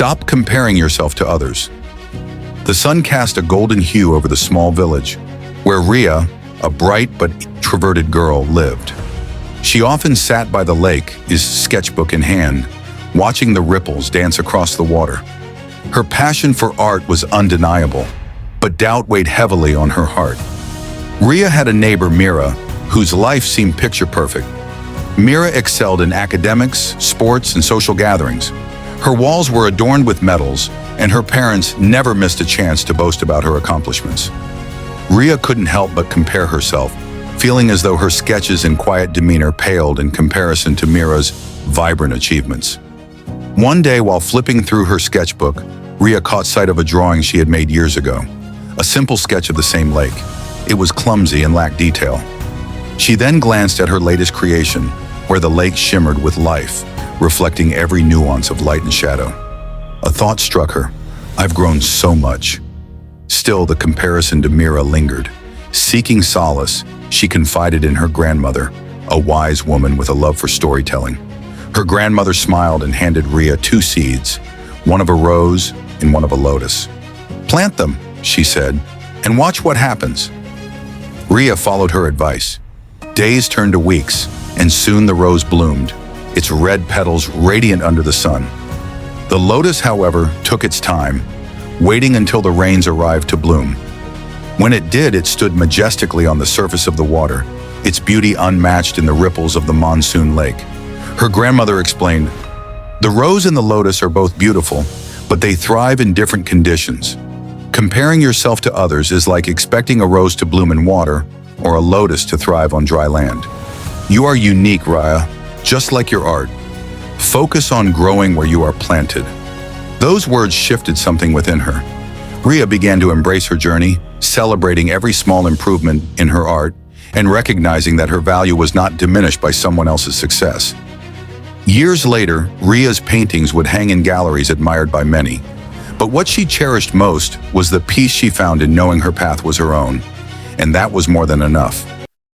Stop comparing yourself to others. The sun cast a golden hue over the small village, where Riya, a bright but introverted girl, lived. She often sat by the lake, his sketchbook in hand, watching the ripples dance across the water. Her passion for art was undeniable, but doubt weighed heavily on her heart. Riya had a neighbor, Meera, whose life seemed picture-perfect. Meera excelled in academics, sports, and social gatherings. Her walls were adorned with medals, and her parents never missed a chance to boast about her accomplishments. Riya couldn't help but compare herself, feeling as though her sketches and quiet demeanor paled in comparison to Meera's vibrant achievements. One day, while flipping through her sketchbook, Riya caught sight of a drawing she had made years ago, a simple sketch of the same lake. It was clumsy and lacked detail. She then glanced at her latest creation, where the lake shimmered with life, reflecting every nuance of light and shadow. A thought struck her. I've grown so much. Still, the comparison to Meera lingered. Seeking solace, she confided in her grandmother, a wise woman with a love for storytelling. Her grandmother smiled and handed Riya 2 seeds, one of a rose and one of a lotus. "Plant them," she said, "and watch what happens." Riya followed her advice. Days turned to weeks, and soon the rose bloomed, its red petals radiant under the sun. The lotus, however, took its time, waiting until the rains arrived to bloom. When it did, it stood majestically on the surface of the water, its beauty unmatched in the ripples of the monsoon lake. Her grandmother explained, "The rose and the lotus are both beautiful, but they thrive in different conditions. Comparing yourself to others is like expecting a rose to bloom in water or a lotus to thrive on dry land. You are unique, Riya, just like your art. Focus on growing where you are planted." Those words shifted something within her. Riya began to embrace her journey, celebrating every small improvement in her art and recognizing that her value was not diminished by someone else's success. Years later, Riya's paintings would hang in galleries admired by many. But what she cherished most was the peace she found in knowing her path was her own, and that was more than enough.